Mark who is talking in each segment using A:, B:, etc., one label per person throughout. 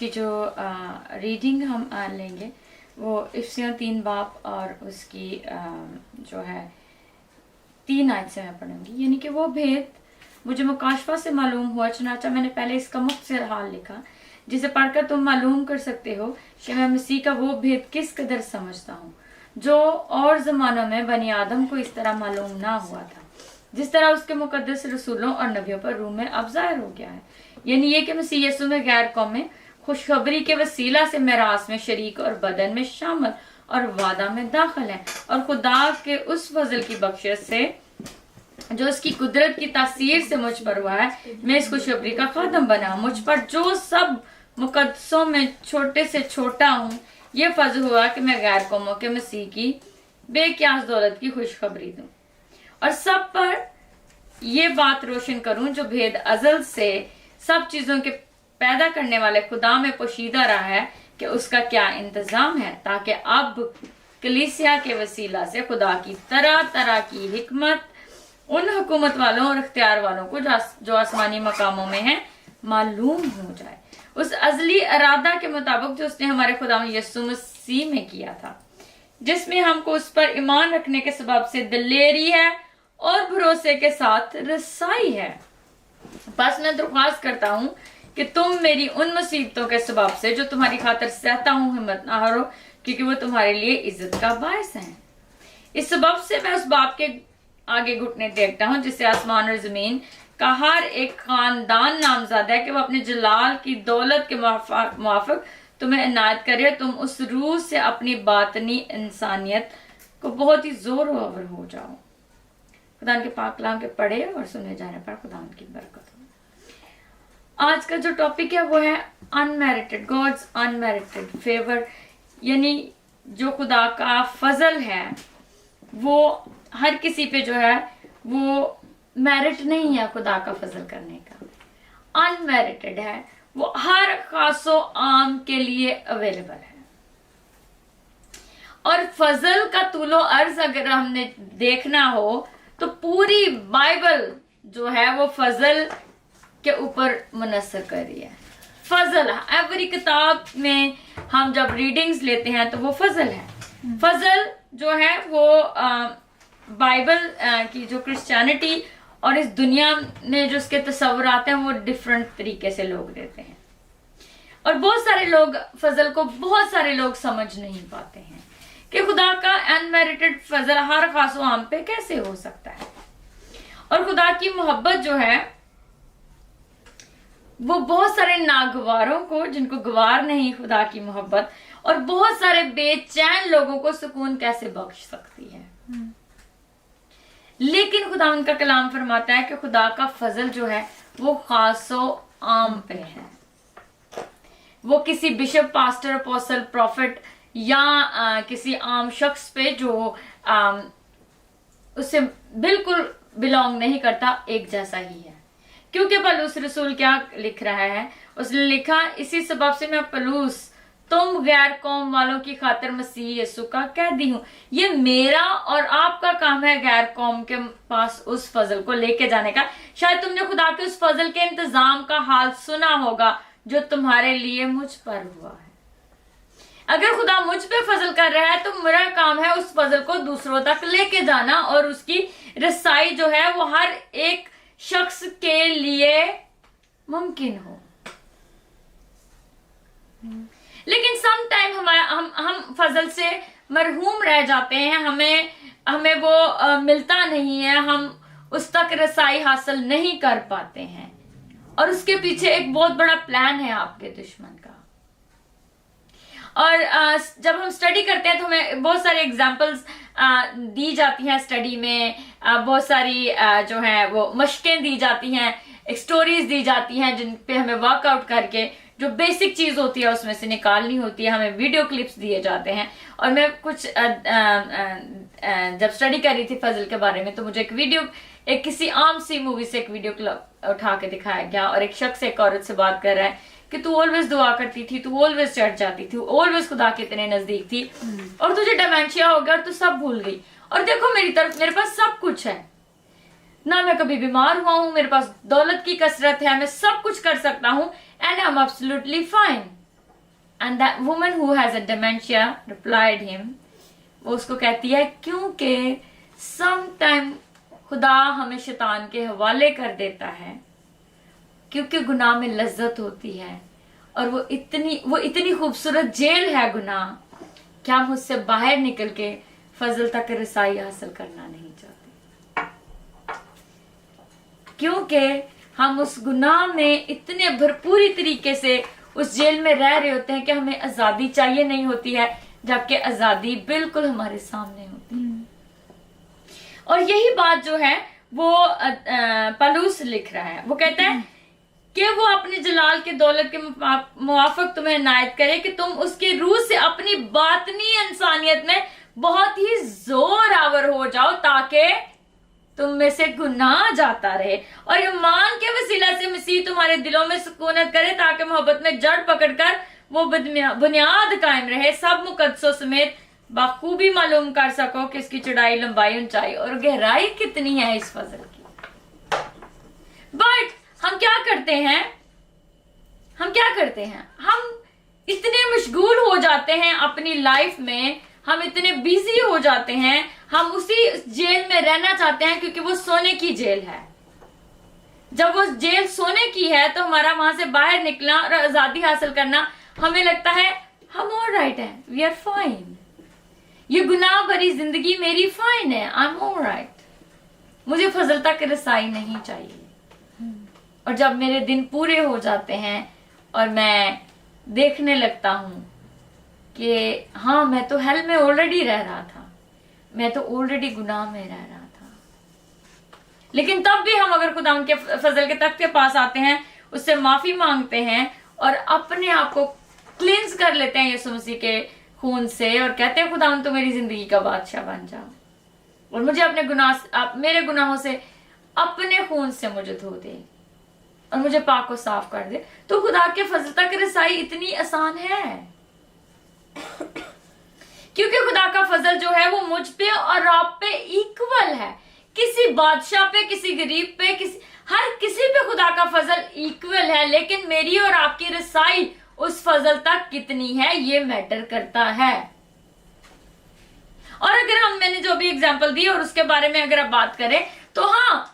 A: की जो रीडिंग हम लेंगे वो इफ्सियाँ 3 बाब और उसकी जो है 3 आयत से मैं पढ़ूंगी। यानी कि वो भेद मुझे मुकाशफा से मालूम हुआ, चनाचा मैंने पहले इसका मुख्तसर हाल लिखा, जिसे पढ़कर तुम मालूम कर सकते हो कि मैं मसीह का वो भेद किस कदर समझता हूँ जो और जमानों में बनी आदम को इस तरह मालूम ना हुआ था, जिस तरह उसके मुकद्दस रसूलों और नबियों पर रूह में अब जाहिर हो गया है। यानी ये कि मसीह यीशु में गैर कौमें खुशखबरी के वसीला से मेरास में शरीक और बदन में शामिल और वादा में दाखिल है, और खुदा के उस फजल की बख्शिश से जो उसकी कुदरत की तासीर से मुझ पर हुआ है, मैं इस खुशखबरी का खादम बना। मुझ पर जो सब मुकद्दसों में छोटे से छोटा हूँ, ये फजल हुआ कि मैं गैर कौमों के मसीह की बेक्यास दौलत की खुशखबरी दूं और सब पर ये बात रोशन करूं जो भेद अजल से सब चीजों के पैदा करने वाले खुदा में पोशीदा रहा है कि उसका क्या इंतजाम है, ताकि अब कलीसिया के वसीला से खुदा की तरह तरह की हिकमत उन हुकूमत वालों और इख्तियार वालों को जो आसमानी मकामों में है मालूम हो जाए, उस अजली इरादा के मुताबिक जो उसने हमारे खुदा यीशु मसीह में किया था, जिसमें हमको उस पर ईमान रखने के सबब से दिलेरी है और भरोसे के साथ रसाई है। बस मैं दरख्वास्त करता हूँ कि तुम मेरी उन मुसीबतों के सबब से जो तुम्हारी खातिर सहता हूँ हिम्मत ना हारो, क्योंकि वो तुम्हारे लिए इज्जत का बायस है। इस सबब से मैं उस बाप के आगे घुटने देखता हूँ जिससे आसमान और जमीन का हर एक खानदान नामज़द है कि वो अपने जलाल की दौलत के मुआफिक तुम्हें इनायत करे, तुम उस रूह से अपनी बातनी इंसानियत को बहुत ही जोर आवर हो जाओ। खुदा के पाक कलाम के पढ़े और सुने जाने पर खुदा की बरकत हो। आज का जो टॉपिक है वो है अनमेरिटेड, गॉड्स अनमेरिटेड फेवर, यानी जो खुदा का फजल है वो हर किसी पे जो है वो मेरिट नहीं है खुदा का फजल करने का, अनमेरिटेड है, वो हर खासो आम के लिए अवेलेबल है। और फजल का तूलो अर्ज अगर हमने देखना हो तो पूरी बाइबल जो है वो फजल के ऊपर मुनसर कर रही है। फजल एवरी किताब में हम जब रीडिंग्स लेते हैं तो वो फजल है। फजल जो है वो बाइबल की जो क्रिश्चियनिटी और इस दुनिया में जो उसके तस्वर आते हैं वो डिफरेंट तरीके से लोग देते हैं, और बहुत सारे लोग फजल को बहुत सारे लोग समझ नहीं पाते हैं कि खुदा का अनमेरिटेड फजल हर खासो आम पे कैसे हो सकता है। और खुदा की मोहब्बत जो है वो बहुत सारे नागवारों को, जिनको गवार नहीं खुदा की मोहब्बत, और बहुत सारे बेचैन लोगों को सुकून कैसे बख्श सकती है। लेकिन खुदा उनका कलाम फरमाता है कि खुदा का फजल जो है वो खासो आम पे है। वो किसी बिशप, पास्टर, अपोस्टल, प्रॉफिट या किसी आम शख्स पे जो उससे बिल्कुल बिलोंग नहीं करता एक जैसा ही है। क्योंकि पलूस रसूल क्या लिख रहा है, उसने लिखा, इसी सबब से मैं पलूस तुम गैर कौम वालों की खातिर मसीह यीशु का कैदी हूं। ये मेरा और आपका काम है गैर कौम के पास उस फजल को लेके जाने का। शायद तुमने खुदा के उस फजल के इंतजाम का हाल सुना होगा जो तुम्हारे लिए मुझ पर हुआ है। अगर खुदा मुझ पे फजल कर रहा है तो मेरा काम है उस फजल को दूसरों तक लेके जाना, और उसकी रसाई जो है वो हर एक शख्स के लिए मुमकिन हो। लेकिन सम टाइम हम फजल से मरहूम रह जाते हैं, हमें वो मिलता नहीं है, हम उस तक रसाई हासिल नहीं कर पाते हैं, और उसके पीछे एक बहुत बड़ा प्लान है आपके दुश्मन का। और जब हम स्टडी करते हैं तो हमें बहुत सारे एग्जाम्पल्स दी जाती हैं स्टडी में, बहुत सारी जो है वो मशकें दी जाती हैं, स्टोरीज दी जाती हैं जिन पे हमें वर्कआउट करके जो बेसिक चीज होती है उसमें से निकालनी होती है। हमें वीडियो क्लिप्स दिए जाते हैं। और मैं कुछ जब स्टडी कर रही थी फजल के बारे में तो मुझे एक किसी आम सी मूवी से एक वीडियो क्लिप उठा के दिखाया गया, और एक शख्स एक औरत से बात कर रहा है कि तू ऑलवेज दुआ करती थी, तू ऑलवेज चढ़ जाती थी, ऑलवेज खुदा के इतने नजदीक थी, और तुझे डिमेंशिया हो गया और तू सब भूल गई, और देखो मेरी तरफ मेरे पास सब कुछ है ना, मैं कभी बीमार हुआ हूं, मेरे पास दौलत की कसरत है, मैं सब कुछ कर सकता हूं, and I am absolutely fine. And that woman who has a dementia replied him, वो उसको कहती है क्योंकि सम टाइम खुदा हमें शैतान के हवाले कर देता है, क्योंकि गुनाह में लज्जत होती है और वो इतनी खूबसूरत जेल है गुनाह, क्या हम उससे बाहर निकल के फजल तक रसाई हासिल करना नहीं चाहते, क्योंकि हम उस गुनाह में इतने भरपूरी तरीके से उस जेल में रह रहे होते हैं कि हमें आजादी चाहिए नहीं होती है, जबकि आजादी बिल्कुल हमारे सामने होती है। और यही बात जो है वो पलूस लिख रहा है, वो कहता है कि वो अपने जलाल के दौलत के मुआफिक तुम्हें इनायत करे कि तुम उसके रूह से अपनी बातनी इंसानियत में बहुत ही जोर आवर हो जाओ, ताकि तुम में से गुनाह जाता रहे और ईमान के वसीला से मसीह तुम्हारे दिलों में सुकूनत करे, ताकि मोहब्बत में जड़ पकड़कर वो बुनियाद कायम रहे, सब मुकद्दसों समेत बखूबी मालूम कर सको कि इसकी चौड़ाई, लंबाई, ऊंचाई और गहराई कितनी है इस फजल की। बट हम क्या करते हैं, हम इतने मशगूल हो जाते हैं अपनी लाइफ में, हम इतने बिजी हो जाते हैं, हम उसी जेल में रहना चाहते हैं क्योंकि वो सोने की जेल है। जब वो जेल सोने की है तो हमारा वहां से बाहर निकलना और आजादी हासिल करना, हमें लगता है हम ऑलराइट हैं, वी आर फाइन, ये गुनाह भरी जिंदगी मेरी फाइन है, आई एम ऑलराइट, मुझे फजल तक रसाई नहीं चाहिए। और जब मेरे दिन पूरे हो जाते हैं और मैं देखने लगता हूं कि हाँ, मैं तो हेल में ऑलरेडी रह रहा था, मैं तो ऑलरेडी गुनाह में रह रहा था, लेकिन तब भी हम अगर खुदा के फजल के तख्त के पास आते हैं, उससे माफी मांगते हैं और अपने आप को क्लींस कर लेते हैं यीशु मसीह के खून से और कहते हैं खुदा तो मेरी जिंदगी का बादशाह बन जाओ और मुझे अपने मेरे गुनाहों से अपने खून से मुझे धो दे और मुझे पाक को साफ कर दे, तो खुदा के फजल तक रसाई इतनी आसान है, क्योंकि खुदा का फजल जो है वो मुझ पे और आप पे इक्वल है, किसी बादशाह पे, किसी गरीब पे, हर किसी पे खुदा का फजल इक्वल है, लेकिन मेरी और आपकी रसाई उस फजल तक कितनी है ये मैटर करता है। और अगर मैंने जो भी एग्जांपल दी और उसके बारे में अगर आप बात करें तो हाँ,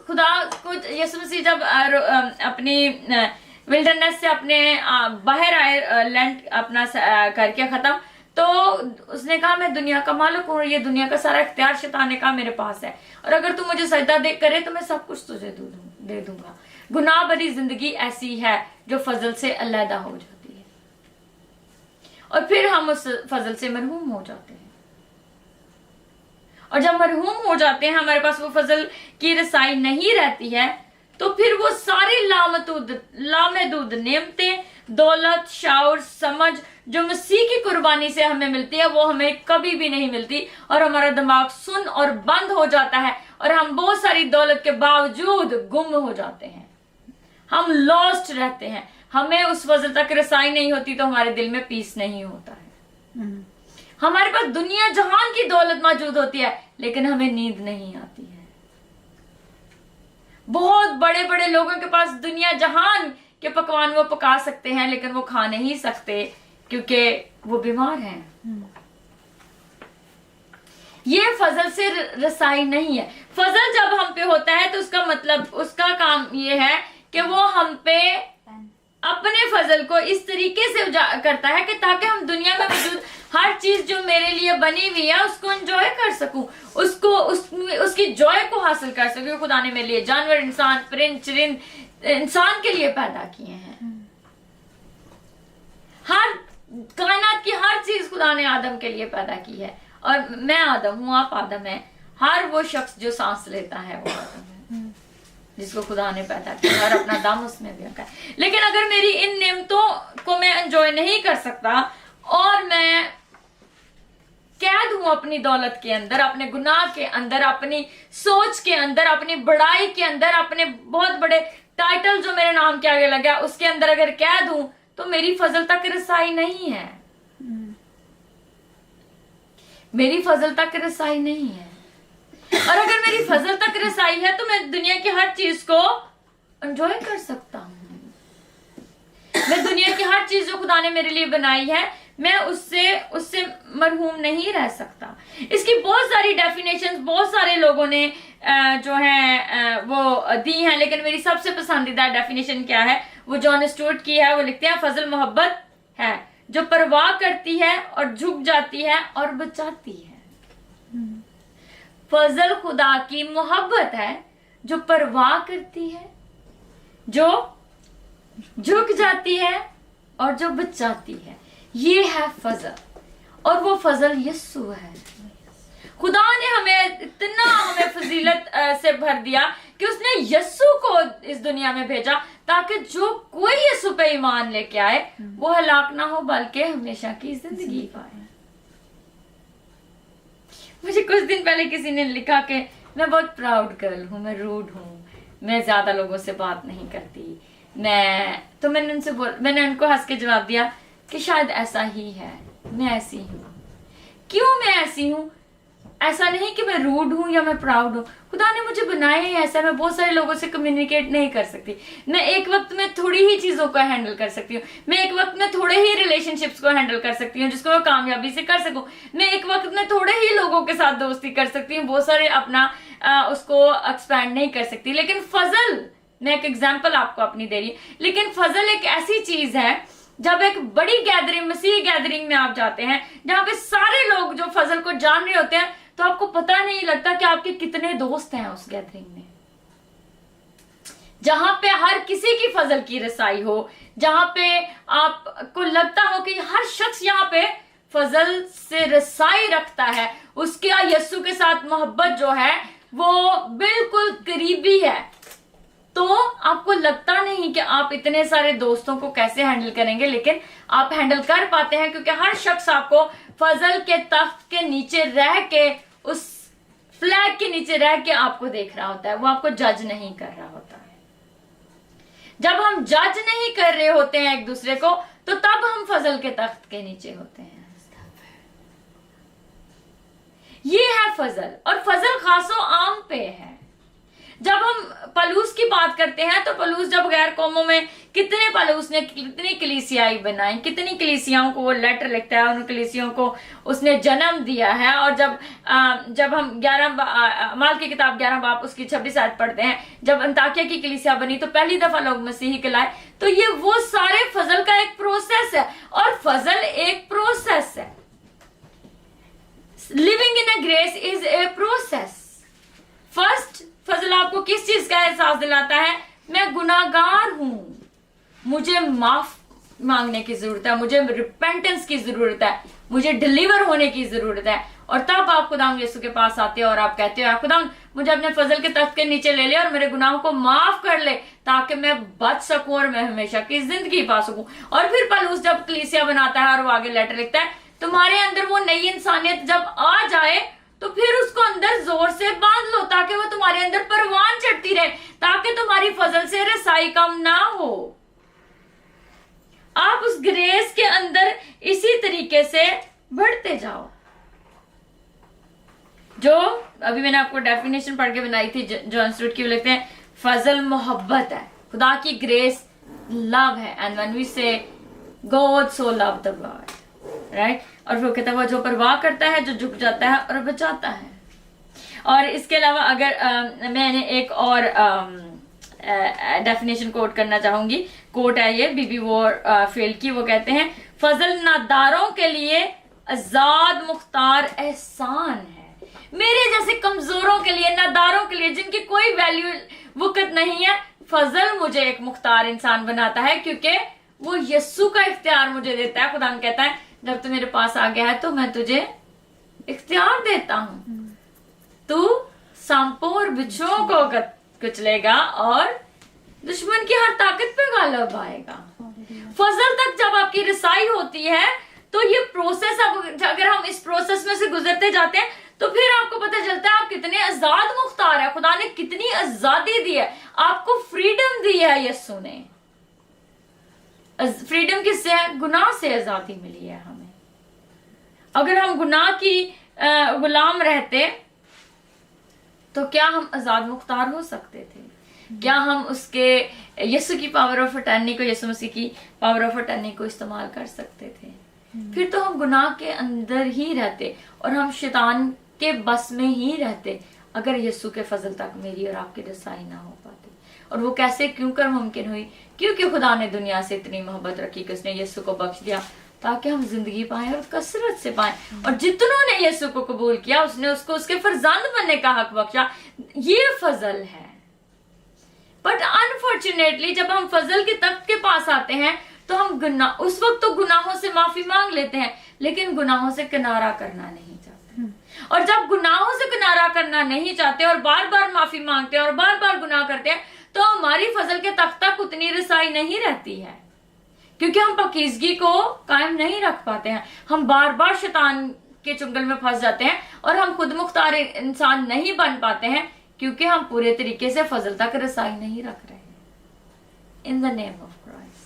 A: खुदा को यीशु मसीह जब अपनी विल्डरनेस से अपने बाहर आए, लैंड अपना करके खत्म, तो उसने कहा मैं दुनिया का मालिक हूं, ये दुनिया का सारा इख्तियार शैतान ने कहा मेरे पास है, और अगर तू मुझे सजदा करे तो मैं सब कुछ तुझे दे दूंगा। गुनाह भरी जिंदगी ऐसी है जो फजल से अलहदा हो जाती है और फिर हम उस फजल से मरहूम हो जाते हैं, और जब मरहूम हो जाते हैं, हमारे पास वो फजल की रसाई नहीं रहती है, तो फिर वो सारी लामहदूद नेमतें, दौलत, शाउर, समझ जो मसीह की कुर्बानी से हमें मिलती है, वो हमें कभी भी नहीं मिलती और हमारा दिमाग सुन और बंद हो जाता है और हम बहुत सारी दौलत के बावजूद गुम हो जाते हैं, हम लॉस्ट रहते हैं, हमें उस फजल तक रसाई नहीं होती, तो हमारे दिल में पीस नहीं होता है। हमारे पास दुनिया जहान की दौलत मौजूद होती है, लेकिन हमें नींद नहीं आती है। बहुत बड़े बड़े लोगों के पास दुनिया जहान के पकवान वो पका सकते हैं, लेकिन वो खा नहीं सकते क्योंकि वो बीमार हैं। ये फजल से रसाई नहीं है। फजल जब हम पे होता है तो उसका मतलब, उसका काम ये है कि वो हम पे अपने फजल को इस तरीके से करता है कि ताकि हम दुनिया में मौजूद हर चीज जो मेरे लिए बनी हुई है उसको एंजॉय कर सकूं, उसकी जॉय को हासिल कर सकूं। खुदा ने मेरे लिए जानवर, इंसान, परिंद, चरिंद इंसान के लिए पैदा किए हैं। हर कायनात की हर चीज खुदा ने आदम के लिए पैदा की है, और मैं आदम हूं, आप आदम है। हर वो शख्स जो सांस लेता है वो आदम है, जिसको खुदा ने पैदा किया और अपना दम उसमें भी रखा है। लेकिन अगर मेरी इन नेमतों को मैं एंजॉय नहीं कर सकता और मैं कैद हूं अपनी दौलत के अंदर, अपने गुनाह के अंदर, अपनी सोच के अंदर, अपनी बड़ाई के अंदर, अपने बहुत बड़े टाइटल जो मेरे नाम के आगे लगा उसके अंदर अगर कैद हूं, तो मेरी फजल तक रसाई नहीं है। मेरी फजल तक रसाई नहीं है। और अगर मेरी फजल तक रसाई है तो मैं दुनिया की हर चीज को एंजॉय कर सकता हूं। मैं दुनिया की की हर चीज जो खुदा ने मेरे लिए बनाई है, मैं उससे मरहूम नहीं रह सकता। इसकी बहुत सारी डेफिनेशंस बहुत सारे लोगों ने जो है वो दी हैं, लेकिन मेरी सबसे पसंदीदा डेफिनेशन क्या है, वो जॉन स्टुअर्ट की है। वो लिखते हैं, फजल मोहब्बत है जो परवाह करती है और झुक जाती है और बचाती है। फजल खुदा की मोहब्बत है जो परवाह करती है, जो झुक जाती है और जो बचाती है। ये है फजल, और वो फजल यस्सु है। खुदा ने हमें फजीलत से भर दिया कि उसने यस्सु को इस दुनिया में भेजा ताकि जो कोई यस्सु पे ईमान लेके आए वो हलाक ना हो बल्कि हमेशा की जिंदगी पाए। मुझे कुछ दिन पहले किसी ने लिखा कि मैं बहुत प्राउड गर्ल हूँ, मैं रूड हूँ, मैं ज्यादा लोगों से बात नहीं करती, मैंने उनको हंस के जवाब दिया कि शायद ऐसा ही है, मैं ऐसी हूँ। क्यों मैं ऐसी हूँ? ऐसा नहीं कि मैं रूड हूं या मैं प्राउड हूं। खुदा ने मुझे बनाया ही ऐसा, मैं बहुत सारे लोगों से कम्युनिकेट नहीं कर सकती। मैं एक वक्त में थोड़ी ही चीजों को हैंडल कर सकती हूँ, मैं एक वक्त में थोड़े ही रिलेशनशिप्स को हैंडल कर सकती हूँ जिसको मैं कामयाबी से कर सकूं, मैं एक वक्त में थोड़े ही लोगों के साथ दोस्ती कर सकती हूँ, बहुत सारे अपना उसको एक्सपैंड नहीं कर सकती। लेकिन फजल, मैं एक एग्जाम्पल आपको अपनी दे रही, लेकिन फजल एक ऐसी चीज है, जब एक बड़ी गैदरिंग, मसीह गैदरिंग में आप जाते हैं जहां पे सारे लोग जो फजल को जान रहे होते हैं, तो आपको पता नहीं लगता कि आपके कितने दोस्त हैं उस गैदरिंग में। जहां पे हर किसी की फजल की रसाई हो, जहां पे आपको लगता हो कि हर शख्स यहाँ पे फजल से रसाई रखता है, उसके यस्सु के साथ मोहब्बत जो है वो बिल्कुल करीबी है, तो आपको लगता नहीं कि आप इतने सारे दोस्तों को कैसे हैंडल करेंगे, लेकिन आप हैंडल कर पाते हैं क्योंकि हर शख्स आपको फजल के तख्त के नीचे रह के, उस फ्लैग के नीचे रह के आपको देख रहा होता है, वो आपको जज नहीं कर रहा होता है। जब हम जज नहीं कर रहे होते हैं एक दूसरे को, तो तब हम फजल के तख्त के नीचे होते हैं। ये है फजल, और फजल खासो आम पे है। जब हम पलूस की बात करते हैं तो पलूस जब गैर कौमों में कितने पलूस ने कितनी कलीसियाई बनाई, कितनी कलीसियाओं को वो लेटर लिखता है, उन कलीसियों को उसने जन्म दिया है। और जब हम 11 माल की किताब 11 बाब उसकी 26 आयत पढ़ते हैं, जब अंताकिया की कलीसिया बनी तो पहली दफा लोग मसीही कहलाए, तो ये वो सारे फजल का एक प्रोसेस है, और फजल एक प्रोसेस है। Living in a grace is a process. First फजल आपको किस चीज का एहसास दिलाता है? मैं गुनाहगार हूं, मुझे माफ मांगने की जरूरत है, मुझे रिपेंटेंस की जरूरत है, मुझे डिलीवर होने की जरूरत है। और तब आप खुदावंद यीशु के पास आते हो और आप कहते हो, खुदावंद मुझे अपने फजल के तख्त के नीचे ले ले और मेरे गुनाहों को माफ कर ले ताकि मैं बच सकूं और मैं हमेशा की जिंदगी पा सकूं। और फिर पलूस जब कलीसिया बनाता है और वो आगे लेटर लिखता है, तुम्हारे अंदर वो नई इंसानियत जब आ जाए तो फिर उसको अंदर जोर से बांध लो ताकि वो तुम्हारे अंदर परवान चढ़ती रहे, ताकि तुम्हारी फजल से रसाई कम ना हो। आप उस ग्रेस के अंदर इसी तरीके से बढ़ते जाओ। जो अभी मैंने आपको डेफिनेशन पढ़ के बनाई थी जॉन स्टुअर्ट की, लिखते हैं फजल मोहब्बत है, खुदा की ग्रेस लव है। एंड व्हेन वी से God so love the world, right, और फिर कहता है वो जो परवाह करता है, जो झुक जाता है और बचाता है। और इसके अलावा अगर मैंने एक और डेफिनेशन कोट करना चाहूंगी, कोट है ये बीबी वॉर फील्ड की। वो कहते हैं फजल नादारों के लिए आजाद मुख्तार एहसान है, मेरे जैसे कमजोरों के लिए, नादारों के लिए, जिनकी कोई वैल्यू वक़्त नहीं है, फजल मुझे एक मुख्तार इंसान बनाता है क्योंकि वो यस्सु का इख्तियार मुझे देता है। खुदा कहता है जब तू मेरे पास आ गया है तो मैं तुझे इख्तियार देता हूं, तू सांपों और बिच्छुओं को कुचलेगा और दुश्मन की हर ताकत पे गालिब आएगा। फजल तक जब आपकी रसाई होती है तो ये प्रोसेस, अगर हम इस प्रोसेस में से गुजरते जाते हैं तो फिर आपको पता चलता है आप कितने आजाद मुख्तार है। खुदा ने कितनी आजादी दी है, आपको फ्रीडम दी है यस्सु ने। फ्रीडम किससे है? गुनाह से आजादी मिली है हमें। अगर हम गुनाह की गुलाम रहते तो क्या हम आजाद मुख्तार हो सकते थे? क्या हम उसके यीशु की पावर ऑफ अटर्नी को, यीशु मसीह की पावर ऑफ अटर्नी को इस्तेमाल कर सकते थे? फिर तो हम गुनाह के अंदर ही रहते और हम शैतान के बस में ही रहते अगर यीशु के फजल तक मेरी और आपकी रसाई ना हो पाती। और वो कैसे, क्यों कर मुमकिन हुई? क्योंकि खुदा ने दुनिया से इतनी मोहब्बत रखी कि उसने यीशु को बख्श दिया ताकि हम जिंदगी पाएं और कसरत से पाएं। और जितनों ने यीशु को कबूल किया उसने उसको उसके फरजंद बनने का हक बख्शा। ये फजल है। बट अनफॉर्चुनेटली जब हम फजल के तख्त के पास आते हैं तो हम उस वक्त तो गुनाहों से माफी मांग लेते हैं, लेकिन गुनाहों से किनारा करना नहीं चाहते। और जब गुनाहों से किनारा करना नहीं चाहते और बार बार माफी मांगते हैं और बार बार गुनाह करते हैं तो हमारी फजल के तख्त तक उतनी रसाई नहीं रहती है, क्योंकि हम पाकीज़गी को कायम नहीं रख पाते हैं। हम बार बार शैतान के चुंगल में फंस जाते हैं और हम खुद मुख्तार इंसान नहीं बन पाते हैं, क्योंकि हम पूरे तरीके से फजल तक रसाई नहीं रख रहे हैं। In the name of Christ.